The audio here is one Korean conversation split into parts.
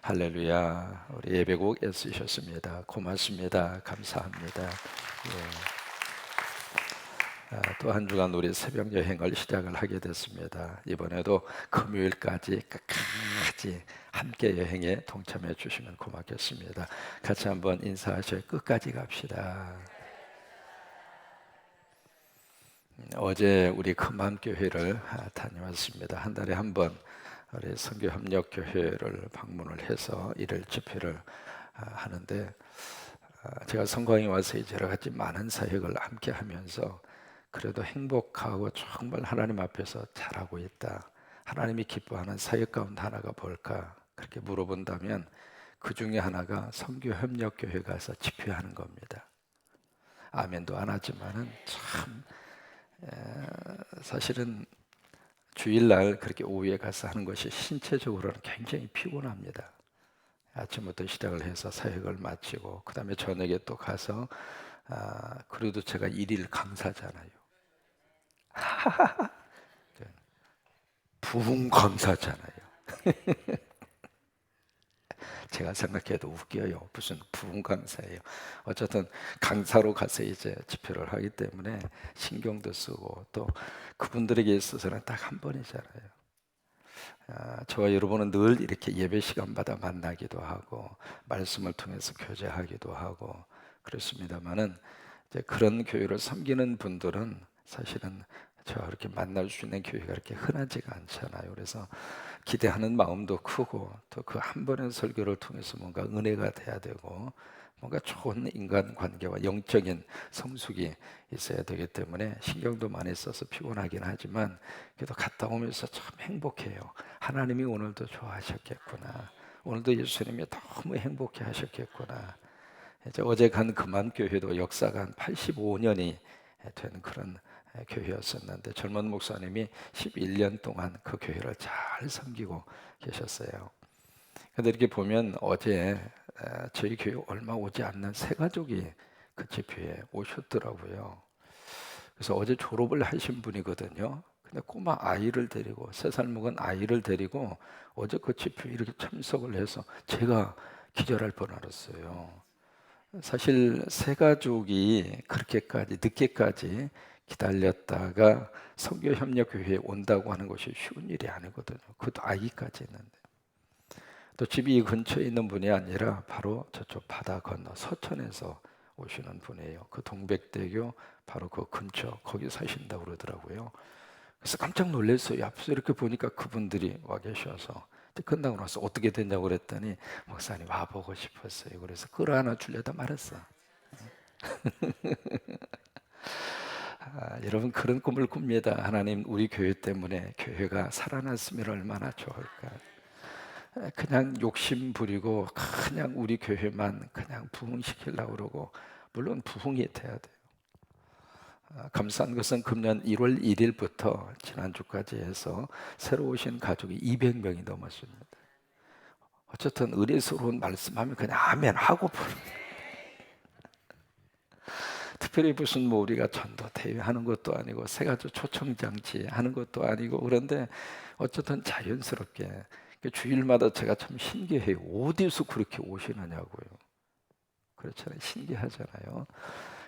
할렐루야. 우리 예배곡 애쓰셨습니다. 고맙습니다. 감사합니다. 예. 또 한 주간 우리 새벽 여행을 시작을 하게 됐습니다. 이번에도 금요일까지 끝까지 함께 여행에 동참해 주시면 고맙겠습니다. 같이 한번 인사하셔. 끝까지 갑시다. 어제 우리 금암교회를 다녀왔습니다. 한 달에 한 번 우리 선교협력교회를 방문을 해서 일일 집회를 하는데, 제가 성광에 와서 이제 여러 가지 많은 사역을 함께 하면서 그래도 행복하고 정말 하나님 앞에서 잘하고 있다, 하나님이 기뻐하는 사역 가운데 하나가 뭘까 그렇게 물어본다면 그 중에 하나가 선교협력교회 가서 집회하는 겁니다. 아멘도 안 하지만은 참 사실은 주일날 그렇게 오후에 가서 하는 것이 신체적으로는 굉장히 피곤합니다. 아침부터 시작을 해서 사역을 마치고 그 다음에 저녁에 또 가서 그래도 제가 일일 강사잖아요. 부흥 강사잖아요. 제가 생각해도 웃겨요. 무슨 부흥 강사예요. 어쨌든 강사로 가서 이제 집회를 하기 때문에 신경도 쓰고 또 그분들에게 있어서는 딱 한 번이잖아요. 저와 여러분은 늘 이렇게 예배 시간마다 만나기도 하고 말씀을 통해서 교제하기도 하고 그렇습니다만은 이제 그런 교회를 섬기는 분들은 사실은 저와 그렇게 만날 수 있는 교회가 그렇게 흔하지가 않잖아요. 그래서 기대하는 마음도 크고 또 그 한 번의 설교를 통해서 뭔가 은혜가 돼야 되고 뭔가 좋은 인간관계와 영적인 성숙이 있어야 되기 때문에 신경도 많이 써서 피곤하긴 하지만 그래도 갔다 오면서 참 행복해요. 하나님이 오늘도 좋아하셨겠구나, 오늘도 예수님이 너무 행복해 하셨겠구나. 이제 어제 간 금암교회도 역사가 한 85년이 된 그런 교회였었는데 젊은 목사님이 11년 동안 그 교회를 잘 섬기고 계셨어요. 근데 이렇게 보면 어제 저희 교회 얼마 오지 않는 세 가족이 그 집회에 오셨더라고요. 그래서 어제 졸업을 하신 분이거든요. 근데 꼬마 아이를 데리고 3살 먹은 아이를 데리고 어제 그 집회에 이렇게 참석을 해서 제가 기절할 뻔했어요. 사실 세 가족이 그렇게까지 늦게까지 기다렸다가 선교협력교회에 온다고 하는 것이 쉬운 일이 아니거든요. 그것도 아기까지 있는데. 또 집이 이 근처에 있는 분이 아니라 바로 저쪽 바다 건너 서천에서 오시는 분이에요. 그 동백대교 바로 그 근처 거기 사신다고 그러더라고요. 그래서 깜짝 놀랐어요. 앞서 이렇게 보니까 그분들이 와 계셔서 끝나고 나서 어떻게 됐냐고 그랬더니 목사님 와보고 싶었어요. 그래서 끌어안아 주려다 말았어. 여러분 그런 꿈을 꿉니다. 하나님 우리 교회 때문에 교회가 살아났으면 얼마나 좋을까. 그냥 욕심 부리고 그냥 우리 교회만 그냥 부흥시키려고 그러고 물론 부흥이 돼야 돼요. 감사한 것은 금년 1월 1일부터 지난주까지 해서 새로 오신 가족이 200명이 넘었습니다. 어쨌든 의례스러운 말씀하면 그냥 아멘 하고 부릅니다. 특별히 무슨 뭐 우리가 전도 대회 하는 것도 아니고 새가족 초청장치 하는 것도 아니고 그런데 어쨌든 자연스럽게 주일마다 제가 참 신기해요. 어디서 그렇게 오시느냐고요. 그렇잖아요. 신기하잖아요.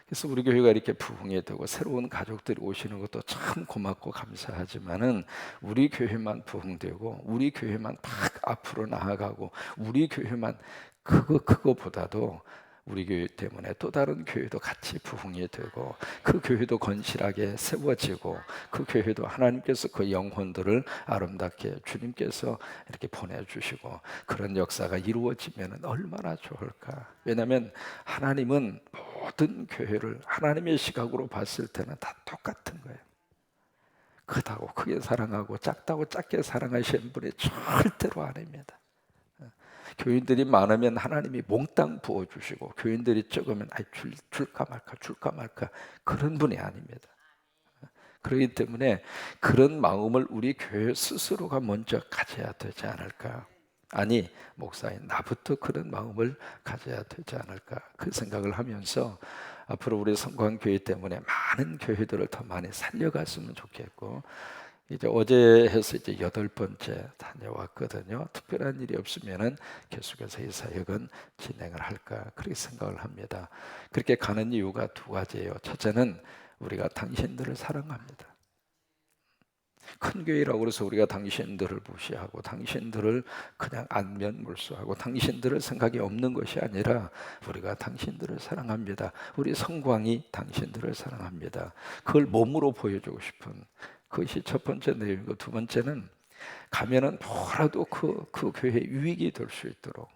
그래서 우리 교회가 이렇게 부흥이 되고 새로운 가족들이 오시는 것도 참 고맙고 감사하지만은 우리 교회만 부흥되고 우리 교회만 막 앞으로 나아가고 우리 교회만 그거보다도 우리 교회 때문에 또 다른 교회도 같이 부흥이 되고 그 교회도 건실하게 세워지고 그 교회도 하나님께서 그 영혼들을 아름답게 주님께서 이렇게 보내주시고 그런 역사가 이루어지면 얼마나 좋을까. 왜냐하면 하나님은 모든 교회를 하나님의 시각으로 봤을 때는 다 똑같은 거예요. 크다고 크게 사랑하고 작다고 작게 사랑하시는 분이 절대로 아닙니다. 교인들이 많으면 하나님이 몽땅 부어주시고 교인들이 적으면 줄까 말까 줄까 말까 그런 분이 아닙니다. 그렇기 때문에 그런 마음을 우리 교회 스스로가 먼저 가져야 되지 않을까. 아니 목사님 나부터 그런 마음을 가져야 되지 않을까 그 생각을 하면서 앞으로 우리 성광교회 때문에 많은 교회들을 더 많이 살려갔으면 좋겠고 이제 어제 해서 이제 8번째 다녀왔거든요. 특별한 일이 없으면은 계속해서 이 사역은 진행을 할까 그렇게 생각을 합니다. 그렇게 가는 이유가 두 가지예요. 첫째는 우리가 당신들을 사랑합니다. 큰 교회라고 해서 우리가 당신들을 무시하고 당신들을 그냥 안면물수하고 당신들을 생각이 없는 것이 아니라 우리가 당신들을 사랑합니다. 우리 성광이 당신들을 사랑합니다. 그걸 몸으로 보여주고 싶은 그것이 첫 번째 내용이고, 두 번째는 가면은 뭐라도 그 교회에 유익이 될 수 있도록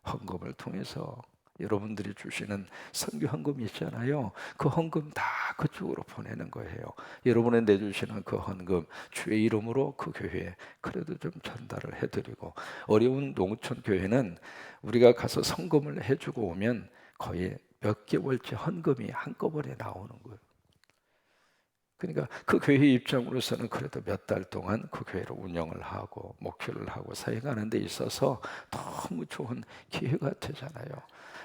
헌금을 통해서 여러분들이 주시는 선교 헌금이 있잖아요. 그 헌금 다 그쪽으로 보내는 거예요. 여러분이 내주시는 그 헌금 주의 이름으로 그 교회에 그래도 좀 전달을 해드리고, 어려운 농촌 교회는 우리가 가서 헌금을 해주고 오면 거의 몇 개월째 헌금이 한꺼번에 나오는 거예요. 그러니까 그 교회 입장으로서는 그래도 몇 달 동안 그 교회를 운영을 하고 목표를 하고 사역하는 데 있어서 너무 좋은 기회가 되잖아요.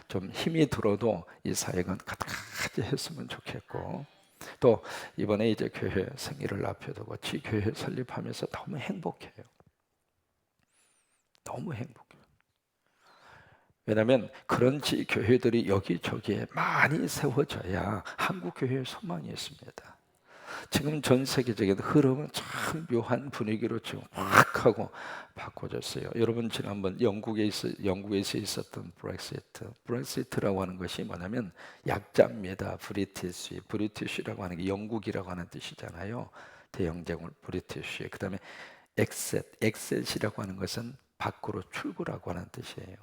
좀 힘이 들어도 이 사역은 같이 했으면 좋겠고, 또 이번에 이제 교회 생일을 앞에 두고 지교회 설립하면서 너무 행복해요. 너무 행복해요. 왜냐하면 그런 지교회들이 여기저기에 많이 세워져야 한국 교회의 소망이 있습니다. 지금 전 세계적인 흐름은 참 묘한 분위기로 지금 확 하고 바꿔졌어요. 여러분 지난번 영국에서 있었던 브렉시트라고 하는 것이 뭐냐면 약자입니다. 브리티시라고 하는 게 영국이라고 하는 뜻이잖아요. 대영제국 브리티시. 그다음에 엑셋이라고 하는 것은 밖으로 출구라고 하는 뜻이에요.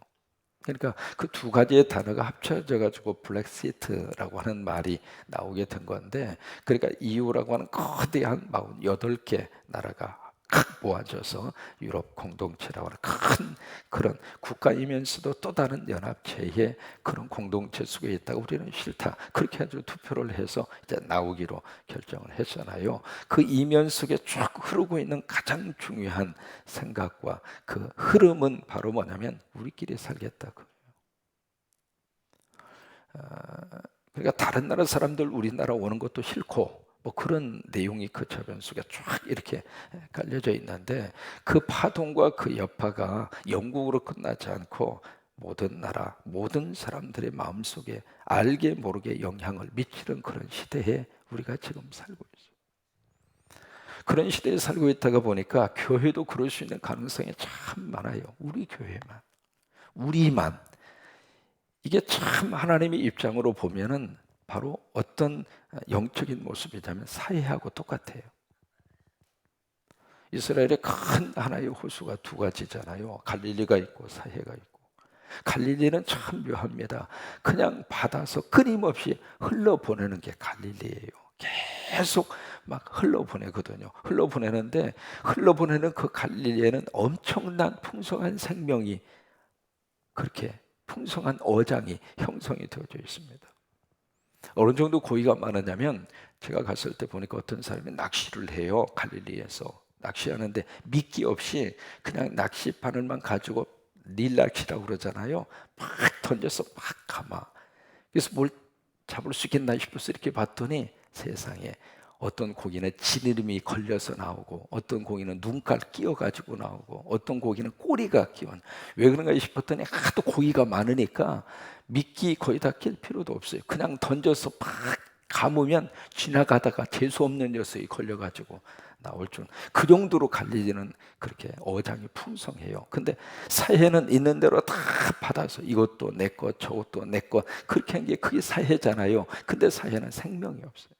그러니까 그 두 가지의 단어가 합쳐져 가지고 블랙시트라고 하는 말이 나오게 된 건데, 그러니까 EU라고 하는 거대한 48개 나라가 각 모아져서 유럽 공동체라고 하는 큰 그런 국가이면서도 또 다른 연합체의 그런 공동체 속에 있다고 우리는 싫다. 그렇게 아주 투표를 해서 이제 나오기로 결정을 했잖아요. 그 이면 속에 쭉 흐르고 있는 가장 중요한 생각과 그 흐름은 바로 뭐냐면 우리끼리 살겠다. 그러니까 다른 나라 사람들 우리나라 오는 것도 싫고 뭐 그런 내용이 그 저변 속에 쫙 이렇게 깔려져 있는데, 그 파동과 그 여파가 영국으로 끝나지 않고 모든 나라, 모든 사람들의 마음속에 알게 모르게 영향을 미치는 그런 시대에 우리가 지금 살고 있어요. 그런 시대에 살고 있다가 보니까 교회도 그럴 수 있는 가능성이 참 많아요. 우리 교회만, 우리만. 이게 참 하나님의 입장으로 보면은 바로 어떤 영적인 모습이냐면 사회하고 똑같아요. 이스라엘의 큰 하나의 호수가 두 가지잖아요. 갈릴리가 있고 사해가 있고. 갈릴리는 참 묘합니다. 그냥 받아서 끊임없이 흘러보내는 게 갈릴리예요. 계속 막 흘러보내거든요. 흘러보내는데 흘러보내는 그 갈릴리에는 엄청난 풍성한 생명이, 그렇게 풍성한 어장이 형성이 되어져 있습니다. 어느 정도 고기가 많았냐면 제가 갔을 때 보니까 어떤 사람이 낚시를 해요. 갈릴리에서 낚시하는데 미끼 없이 그냥 낚시 바늘만 가지고 릴낚시라고 그러잖아요. 막 던져서 막 감아. 그래서 뭘 잡을 수 있겠나 싶어서 이렇게 봤더니 세상에 어떤 고기는 지느러미 걸려서 나오고, 어떤 고기는 눈깔 끼어가지고 나오고, 어떤 고기는 꼬리가 끼어. 왜 그런가 싶었더니 하도 고기가 많으니까 미끼 거의 다 낄 필요도 없어요. 그냥 던져서 팍 감으면 지나가다가 재수 없는 녀석이 걸려가지고 나올 줄. 그 정도로 갈릴리는 그렇게 어장이 풍성해요. 근데 사회는 있는 대로 다 받아서 이것도 내 것, 저것도 내 것, 그렇게 한 게 그게 사회잖아요. 근데 사회는 생명이 없어요.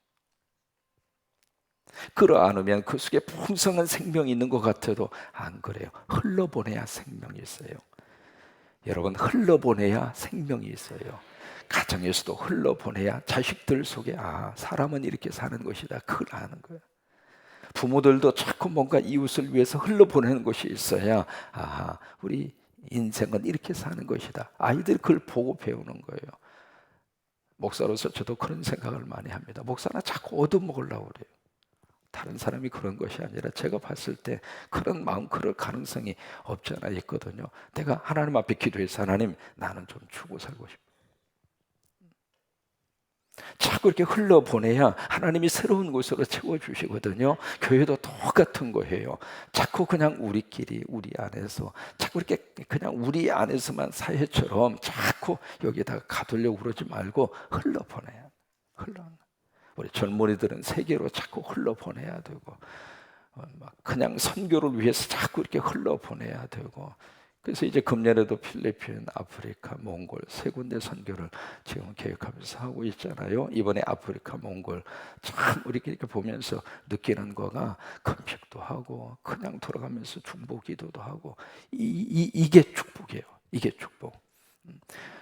끌어안으면 그 속에 풍성한 생명이 있는 것 같아도 안 그래요. 흘러보내야 생명이 있어요. 여러분, 흘러보내야 생명이 있어요. 가정에서도 흘러보내야 자식들 속에 사람은 이렇게 사는 것이다, 그걸 아는 거예요. 부모들도 자꾸 뭔가 이웃을 위해서 흘러보내는 것이 있어야 우리 인생은 이렇게 사는 것이다, 아이들이 그걸 보고 배우는 거예요. 목사로서 저도 그런 생각을 많이 합니다. 목사나 자꾸 얻어먹으려고 그래요. 다른 사람이 그런 것이 아니라 제가 봤을 때 그런 마음, 그럴 가능성이 없지 않아 있거든요. 내가 하나님 앞에 기도해서 하나님, 나는 좀 주고 살고 싶어. 자꾸 이렇게 흘러보내야 하나님이 새로운 곳으로 채워주시거든요. 교회도 똑같은 거예요. 자꾸 그냥 우리끼리 우리 안에서 자꾸 이렇게 그냥 우리 안에서만 사회처럼 자꾸 여기다가 가두려고 그러지 말고 흘러보내야 흘러. 우리 젊은이들은 세계로 자꾸 흘러보내야 되고 막 그냥 선교를 위해서 자꾸 이렇게 흘러보내야 되고 그래서 이제 금년에도 필리핀, 아프리카, 몽골 세 군데 선교를 지금 계획하면서 하고 있잖아요. 이번에 아프리카, 몽골 참 우리끼리 이렇게 보면서 느끼는 거가 금식도 하고 그냥 돌아가면서 중보기도도 하고 이게 축복이에요. 이게 축복.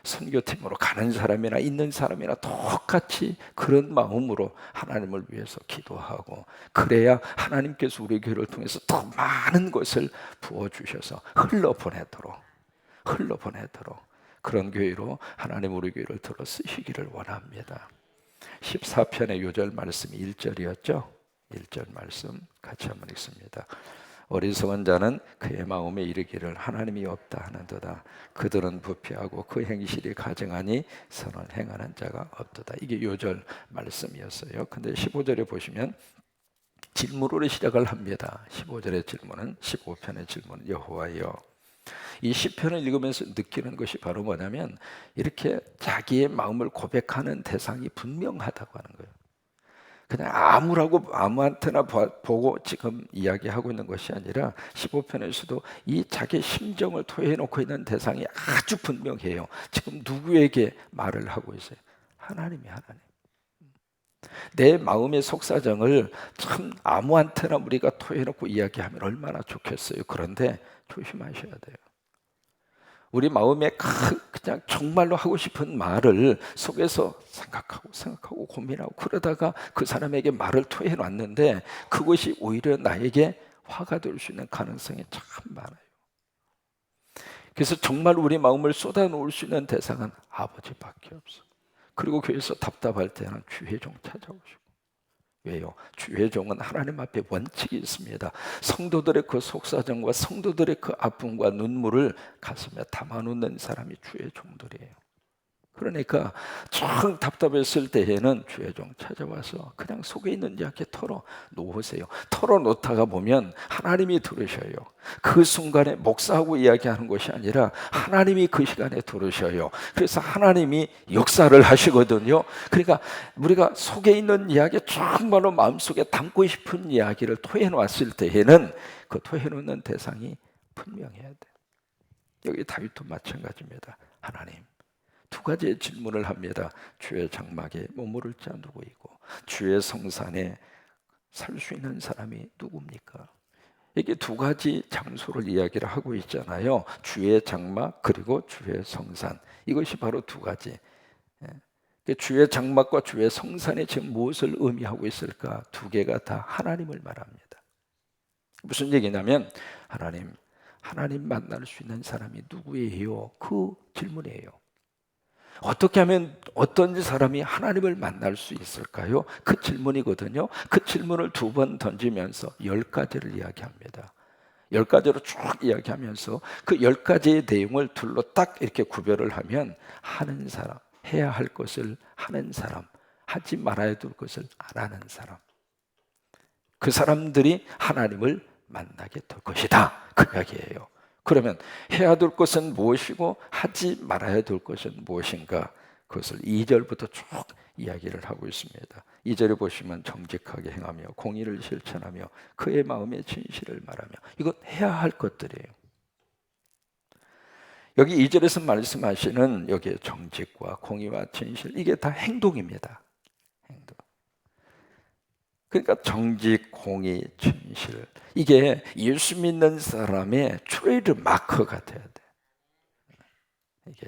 선교팀으로 가는 사람이나 있는 사람이나 똑같이 그런 마음으로 하나님을 위해서 기도하고 그래야 하나님께서 우리 교회를 통해서 더 많은 것을 부어주셔서 흘러보내도록 그런 교회로 하나님 우리 교회를 들어 쓰시기를 원합니다. 14편의 요절 말씀이 1절이었죠. 1절 말씀 같이 한번 읽습니다. 어리석은 자는 그의 마음에 이르기를 하나님이 없다 하는도다. 그들은 부패하고 그 행실이 가증하니 선을 행하는 자가 없도다. 이게 요절 말씀이었어요. 근데 15절에 보시면 질문으로 시작을 합니다. 15절의 질문은 15편의 질문 여호와여. 이 시편을 읽으면서 느끼는 것이 바로 뭐냐면 이렇게 자기의 마음을 고백하는 대상이 분명하다고 하는 거예요. 그냥 아무한테나 보고 지금 이야기하고 있는 것이 아니라 15편에서도 이 자기 심정을 토해놓고 있는 대상이 아주 분명해요. 지금 누구에게 말을 하고 있어요? 하나님. 내 마음의 속사정을 참 아무한테나 우리가 토해놓고 이야기하면 얼마나 좋겠어요. 그런데 조심하셔야 돼요. 우리 마음에 그냥 정말로 하고 싶은 말을 속에서 생각하고 고민하고 그러다가 그 사람에게 말을 토해놨는데 그것이 오히려 나에게 화가 될 수 있는 가능성이 참 많아요. 그래서 정말 우리 마음을 쏟아놓을 수 있는 대상은 아버지밖에 없어. 그리고 교회에서 답답할 때는 주회종 찾아오시고. 왜요? 주회종은 하나님 앞에 원칙이 있습니다. 성도들의 그 속사정과 성도들의 그 아픔과 눈물을 가슴에 담아놓는 사람이 주회종들이에요. 그러니까 정 답답했을 때에는 주회종 찾아와서 그냥 속에 있는 이야기 털어놓으세요. 털어놓다가 보면 하나님이 들으셔요. 그 순간에 목사하고 이야기하는 것이 아니라 하나님이 그 시간에 들으셔요. 그래서 하나님이 역사를 하시거든요. 그러니까 우리가 속에 있는 이야기 정말로 마음속에 담고 싶은 이야기를 토해놨을 때에는 그 토해놓는 대상이 분명해야 돼요. 여기 다윗도 마찬가지입니다. 하나님. 두 가지의 질문을 합니다. 주의 장막에 머무를 자 누구이고 주의 성산에 살 수 있는 사람이 누굽니까? 이게 두 가지 장소를 이야기를 하고 있잖아요. 주의 장막 그리고 주의 성산. 이것이 바로 두 가지. 주의 장막과 주의 성산이 지금 무엇을 의미하고 있을까? 두 개가 다 하나님을 말합니다. 무슨 얘기냐면 하나님 만날 수 있는 사람이 누구예요? 그 질문이에요. 어떻게 하면 어떤 사람이 하나님을 만날 수 있을까요? 그 질문이거든요. 그 질문을 두 번 던지면서 10가지를 이야기합니다. 10가지로 쭉 이야기하면서 그 10가지의 내용을 둘로 딱 이렇게 구별을 하면 하는 사람, 해야 할 것을 하는 사람, 하지 말아야 될 것을 안 하는 사람, 그 사람들이 하나님을 만나게 될 것이다. 그 이야기예요. 그러면 해야 될 것은 무엇이고 하지 말아야 될 것은 무엇인가? 그것을 2절부터 쭉 이야기를 하고 있습니다. 2절에 보시면 정직하게 행하며 공의를 실천하며 그의 마음의 진실을 말하며 이것 해야 할 것들이에요. 여기 2절에서 말씀하시는 여기에 정직과 공의와 진실 이게 다 행동입니다. 행동. 그러니까 정직, 공의, 진실 이게 예수 믿는 사람의 트레이드 마크가 돼야 돼. 이게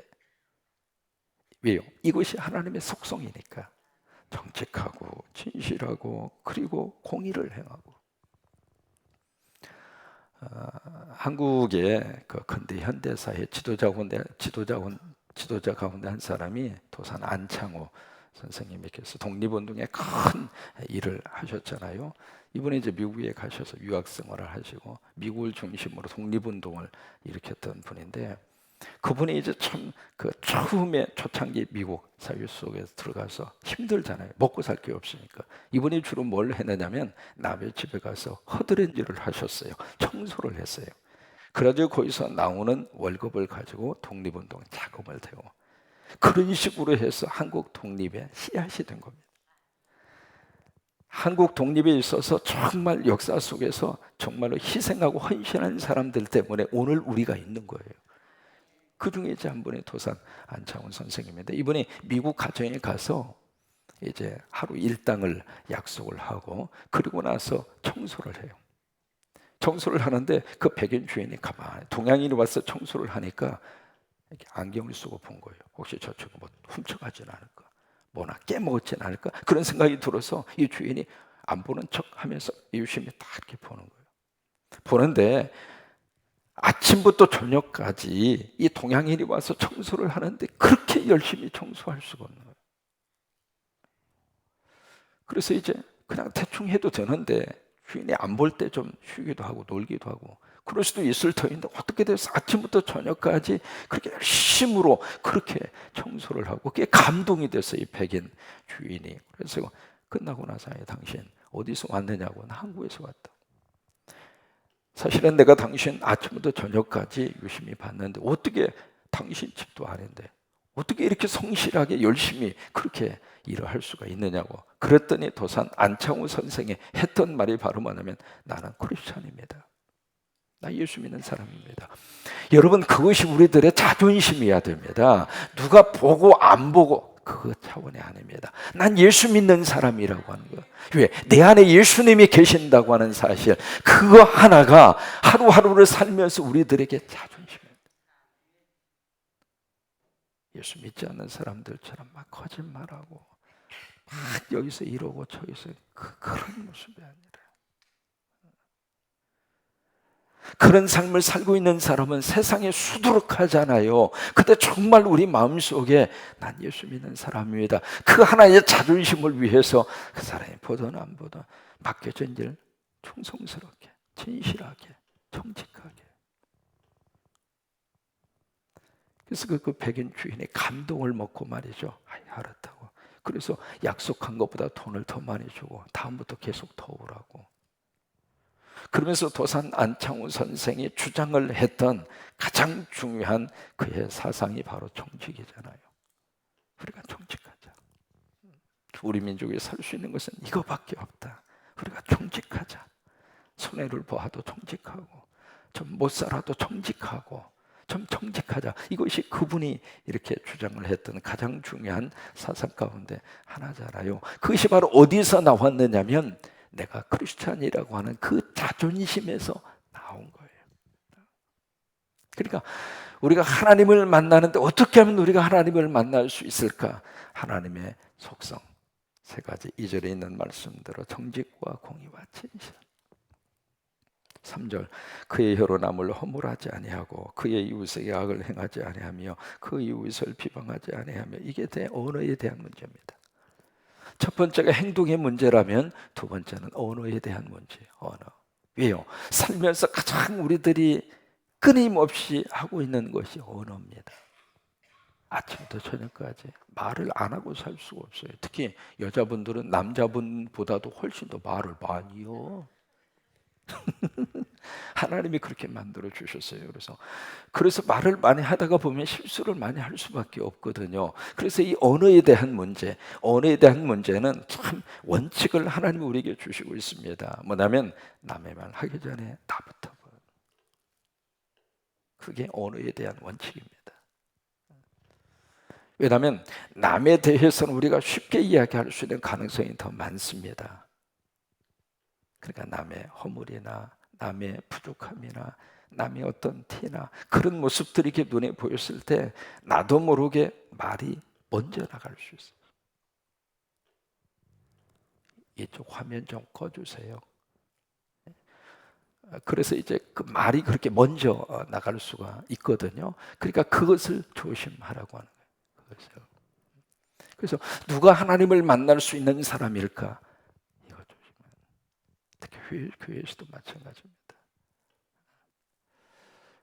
왜요? 이것이 하나님의 속성이니까 정직하고 진실하고 그리고 공의를 행하고. 한국의 그 근대 현대사의 지도자 가운데 한 사람이 도산 안창호 선생님께서 독립운동에 큰 일을 하셨잖아요. 이분이 이제 미국에 가셔서 유학 생활을 하시고 미국을 중심으로 독립운동을 일으켰던 분인데 그분이 이제 참 그 처음에 초창기 미국 사회 속에서 들어가서 힘들잖아요. 먹고 살 게 없으니까. 이분이 주로 뭘 했느냐면 남의 집에 가서 허드렛일을 하셨어요. 청소를 했어요. 그래가지고 거기서 나오는 월급을 가지고 독립운동 자금을 대고 그런 식으로 해서 한국 독립의 씨앗이 된 겁니다. 한국 독립에 있어서 정말 역사 속에서 정말로 희생하고 헌신한 사람들 때문에 오늘 우리가 있는 거예요. 그 중에 이제 한 분이 도산 안창훈 선생님인데, 이분이 미국 가정에 가서 이제 하루 일당을 약속을 하고 그리고 나서 청소를 해요. 청소를 하는데 그 백인 주인이 가만히, 동양인이 와서 청소를 하니까 이렇게 안경을 쓰고 본 거예요. 혹시 저쪽에 뭐 훔쳐가진 않을까, 뭐나 깨먹었진 않을까, 그런 생각이 들어서 이 주인이 안 보는 척 하면서 유심히 딱 이렇게 보는 거예요. 보는데 아침부터 저녁까지 이 동양인이 와서 청소를 하는데 그렇게 열심히 청소할 수가 없는 거예요. 그래서 이제 그냥 대충 해도 되는데 주인이 안 볼 때 좀 쉬기도 하고 놀기도 하고 그럴 수도 있을 터인데 어떻게 돼서 아침부터 저녁까지 그렇게 열심으로 그렇게 청소를 하고 그게 감동이 됐어요, 이 백인 주인이. 그래서 끝나고 나서 당신 어디서 왔느냐고, 나 한국에서 왔다. 사실은 내가 당신 아침부터 저녁까지 유심히 봤는데 어떻게 당신 집도 아닌데 어떻게 이렇게 성실하게 열심히 그렇게 일을 할 수가 있느냐고. 그랬더니 도산 안창호 선생이 했던 말이 바로 뭐냐면, 나는 크리스찬입니다. 나 예수 믿는 사람입니다. 여러분, 그것이 우리들의 자존심이어야 됩니다. 누가 보고 안 보고 그 차원이 아닙니다. 난 예수 믿는 사람이라고 하는 거예요. 왜? 내 안에 예수님이 계신다고 하는 사실, 그거 하나가 하루하루를 살면서 우리들에게 자존심입니다. 예수 믿지 않는 사람들처럼 막 거짓말하고 막 여기서 이러고 저기서 그런 모습이 아니라, 그런 삶을 살고 있는 사람은 세상에 수두룩하잖아요. 근데 정말 우리 마음속에 난 예수 믿는 사람입니다, 그 하나의 자존심을 위해서 그 사람이 보든 안 보든 맡겨진 일 충성스럽게, 진실하게, 정직하게. 그래서 그 백인 주인의 감동을 먹고 말이죠, 알았다고. 그래서 약속한 것보다 돈을 더 많이 주고 다음부터 계속 더 오라고. 그러면서 도산 안창호 선생이 주장을 했던 가장 중요한 그의 사상이 바로 정직이잖아요. 우리가 정직하자. 우리 민족이 살 수 있는 것은 이거밖에 없다. 우리가 정직하자. 손해를 보아도 정직하고 좀 못 살아도 정직하고 좀 정직하자. 이것이 그분이 이렇게 주장을 했던 가장 중요한 사상 가운데 하나잖아요. 그것이 바로 어디서 나왔느냐면 내가 크리스찬이라고 하는 그 자존심에서 나온 거예요. 그러니까 우리가 하나님을 만나는데 어떻게 하면 우리가 하나님을 만날 수 있을까? 하나님의 속성 세 가지, 2절에 있는 말씀대로 정직과 공의와 진실. 3절, 그의 혀로 남을 허물하지 아니하고 그의 이웃에게 악을 행하지 아니하며 그 이웃을 비방하지 아니하며. 이게 언어에 대한 문제입니다. 첫 번째가 행동의 문제라면 두 번째는 언어에 대한 문제예요. 언어. 왜요? 살면서 가장 우리들이 끊임없이 하고 있는 것이 언어입니다. 아침부터 저녁까지 말을 안 하고 살 수가 없어요. 특히 여자분들은 남자분보다도 훨씬 더 말을 많이 해요. 하나님이 그렇게 만들어 주셨어요. 그래서 말을 많이 하다가 보면 실수를 많이 할 수밖에 없거든요. 그래서 이 언어에 대한 문제는 참 원칙을 하나님이 우리에게 주시고 있습니다. 뭐냐면 남의 말 하기 전에 나부터. 그게 언어에 대한 원칙입니다. 왜냐하면 남에 대해서는 우리가 쉽게 이야기할 수 있는 가능성이 더 많습니다. 그러니까 남의 허물이나 남의 부족함이나 남의 어떤 티나 그런 모습들이 이렇게 눈에 보였을 때 나도 모르게 말이 먼저 나갈 수 있어요. 이쪽 화면 좀 꺼주세요. 그래서 이제 그 말이 그렇게 먼저 나갈 수가 있거든요. 그러니까 그것을 조심하라고 하는 거예요. 그래서 누가 하나님을 만날 수 있는 사람일까? 이거 조심해요. 특히 교회에서도 마찬가지입니다.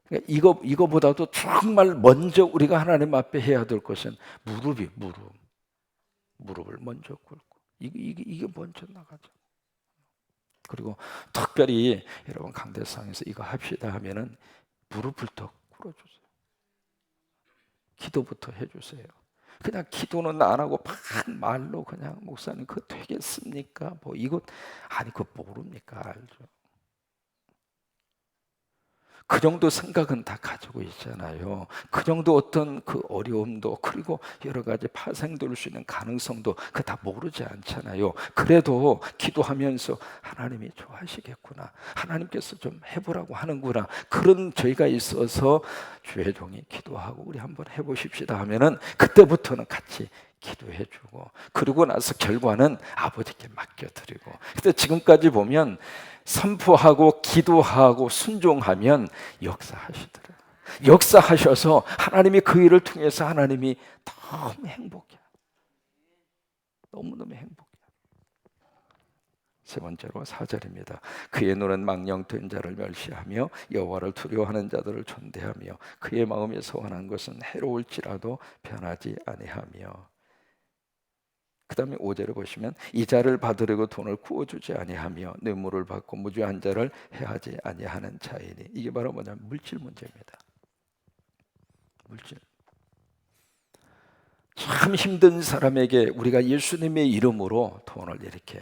그러니까 이거보다도 정말 먼저 우리가 하나님 앞에 해야 될 것은 무릎을 먼저 꿇고 이게 먼저 나가죠. 그리고 특별히 여러분 강대상에서 이거 합시다 하면은 무릎부터 꿇어주세요. 기도부터 해주세요. 그냥 기도는 안 하고 막 말로 그냥 목사님 그거 되겠습니까? 뭐 이거 아니 그거 모릅니까? 알죠? 그 정도 생각은 다 가지고 있잖아요. 그 정도 어떤 그 어려움도 그리고 여러 가지 파생될 수 있는 가능성도 그 다 모르지 않잖아요. 그래도 기도하면서 하나님이 좋아하시겠구나. 하나님께서 좀 해보라고 하는구나. 그런 저희가 있어서 주의 종이 기도하고 우리 한번 해보십시다 하면은 그때부터는 같이 기도해주고 그러고 나서 결과는 아버지께 맡겨드리고. 근데 지금까지 보면 선포하고 기도하고 순종하면 역사하시더라고요. 역사하셔서 하나님이 그 일을 통해서 하나님이 너무 행복해. 너무너무 행복해. 세 번째로 4절입니다. 그의 눈은 망령된 자를 멸시하며 여호와를 두려워하는 자들을 존대하며 그의 마음에 소원한 것은 해로울지라도 변하지 아니하며. 그 다음에 5절을 보시면 이 자를 받으려고 돈을 구워주지 아니하며 뇌물을 받고 무죄한 자를 해하지 아니하는 자이니. 이게 바로 뭐냐면 물질 문제입니다. 물질. 참 힘든 사람에게 우리가 예수님의 이름으로 돈을 이렇게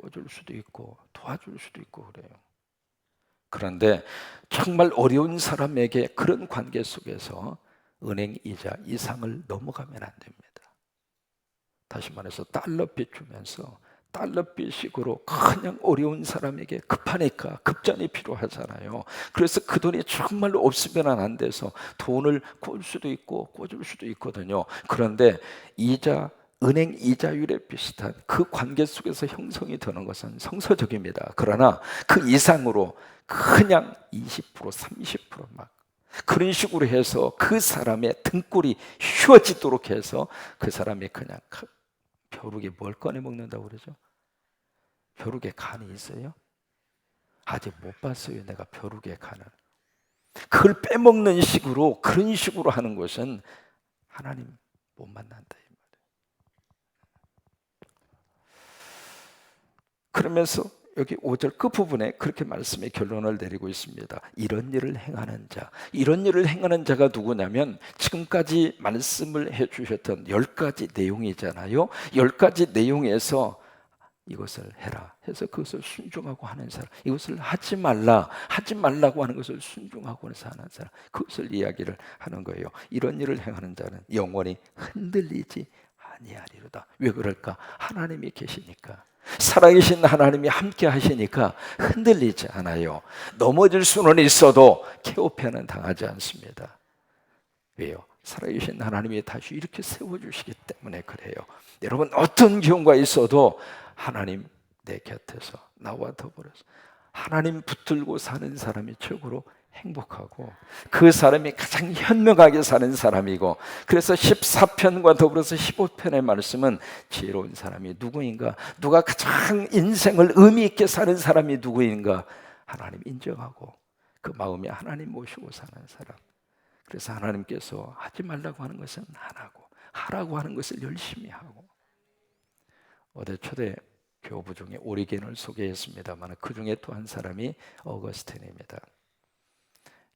꿔줄 수도 있고 도와줄 수도 있고 그래요. 그런데 정말 어려운 사람에게 그런 관계 속에서 은행 이자 이상을 넘어가면 안 됩니다. 다시 말해서 달러빚 주면서 달러빚식으로 그냥 어려운 사람에게 급하니까 급전이 필요하잖아요. 그래서 그 돈이 정말로 없으면 안 돼서 돈을 꿔줄 수도 있고 꿔줄 수도 있거든요. 그런데 이자 은행 이자율에 비슷한 그 관계 속에서 형성이 되는 것은 성서적입니다. 그러나 그 이상으로 그냥 20% 30% 그런 식으로 해서 그 사람의 등골이 휘어지도록 해서 그 사람이 그냥 벼룩에 뭘 꺼내 먹는다고 그러죠? 벼룩에 간이 있어요? 아직 못 봤어요. 내가 벼룩에 간을. 그걸 빼먹는 식으로 그런 식으로 하는 것은 하나님 못 만난다. 그러면서 여기 5절 끝부분에 그렇게 말씀의 결론을 내리고 있습니다. 이런 일을 행하는 자, 이런 일을 행하는 자가 누구냐면 지금까지 말씀을 해주셨던 10가지 내용이잖아요. 10가지 내용에서 이것을 해라 해서 그것을 순종하고 하는 사람, 이것을 하지 말라고 하는 것을 순종하고 하는 사람, 그것을 이야기를 하는 거예요. 이런 일을 행하는 자는 영원히 흔들리지 아니하리로다. 왜 그럴까? 하나님이 계시니까. 살아계신 하나님이 함께 하시니까 흔들리지 않아요. 넘어질 수는 있어도 케오페는 당하지 않습니다. 왜요? 살아계신 하나님이 다시 이렇게 세워주시기 때문에 그래요. 여러분 어떤 경우가 있어도 하나님 내 곁에서 나와 더불어서 하나님 붙들고 사는 사람이 최고로 행복하고 그 사람이 가장 현명하게 사는 사람이고, 그래서 14편과 더불어서 15편의 말씀은 지혜로운 사람이 누구인가, 누가 가장 인생을 의미 있게 사는 사람이 누구인가 하나님 인정하고 그 마음에 하나님 모시고 사는 사람. 그래서 하나님께서 하지 말라고 하는 것은 안 하고 하라고 하는 것을 열심히 하고. 어제 초대 교부 중에 오리겐을 소개했습니다만 그 중에 또 한 사람이 어거스틴입니다.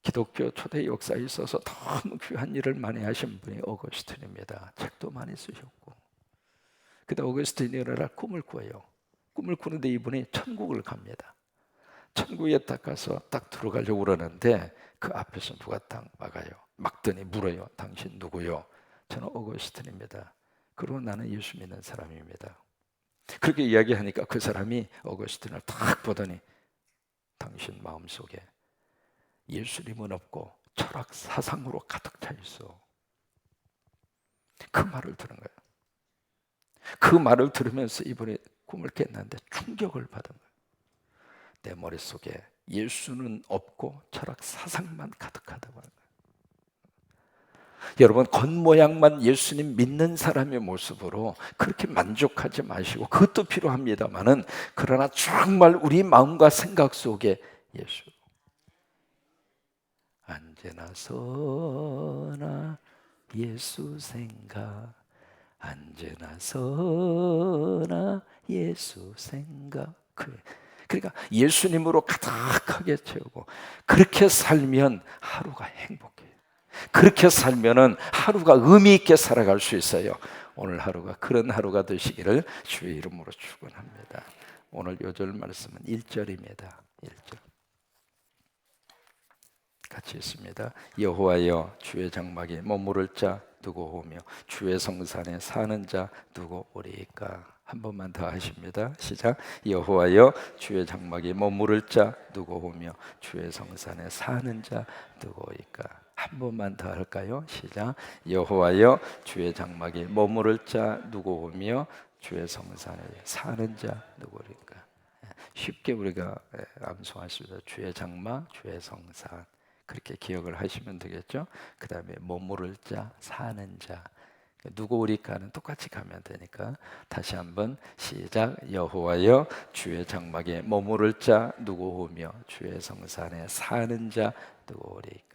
기독교 초대 역사에 있어서 너무 귀한 일을 많이 하신 분이 어거스틴입니다. 책도 많이 쓰셨고. 근데 어거스틴이 어느 날 꿈을 꿔요. 꿈을 꾸는데 이분이 천국을 갑니다. 천국에 딱 가서 딱 들어가려고 그러는데 그 앞에서 누가 딱 막아요. 막더니 물어요. 당신 누구요? 저는 어거스틴입니다. 그리고 나는 예수 믿는 사람입니다. 그렇게 이야기하니까 그 사람이 어거스틴을 딱 보더니 당신 마음속에 예수님은 없고 철학 사상으로 가득 차 있어. 그 말을 들은 거예요. 그 말을 들으면서 이번에 꿈을 깼는데 충격을 받은 거예요. 내 머릿속에 예수는 없고 철학 사상만 가득하다고 하는 거예요. 여러분 겉모양만 예수님 믿는 사람의 모습으로 그렇게 만족하지 마시고, 그것도 필요합니다만은 그러나 정말 우리 마음과 생각 속에 예수, 언제나 서나 예수 생각, 언제나 서나 예수 생각. 그러니까 예수님으로 가득하게 채우고, 그렇게 살면 하루가 행복해요. 그렇게 살면은 하루가 의미 있게 살아갈 수 있어요. 오늘 하루가 그런 하루가 되시기를 주의 이름으로 축원합니다. 오늘 요절 말씀은 1절입니다. 1절 같이 읽습니다. 여호와여, 주의 장막에 머무를 자 누구 오며 주의 성산에 사는 자 누구 오리까? 한 번만 더 하십니다. 시작. 여호와여, 주의 장막에 머무를 자 누구 오며 주의 성산에 사는 자 누구 오리까? 한 번만 더 할까요? 시작. 여호와여, 주의 장막에 머무를 자 누구 오며 주의 성산에 사는 자 누구 오리까? 쉽게 우리가 암송하십니다. 주의 장막, 주의 성산. 그렇게 기억을 하시면 되겠죠. 그 다음에 머무를 자, 사는 자, 누구 오리까는 똑같이 가면 되니까 다시 한번 시작. 여호와여, 주의 장막에 머무를 자 누구 오며 주의 성산에 사는 자 누구 오리까?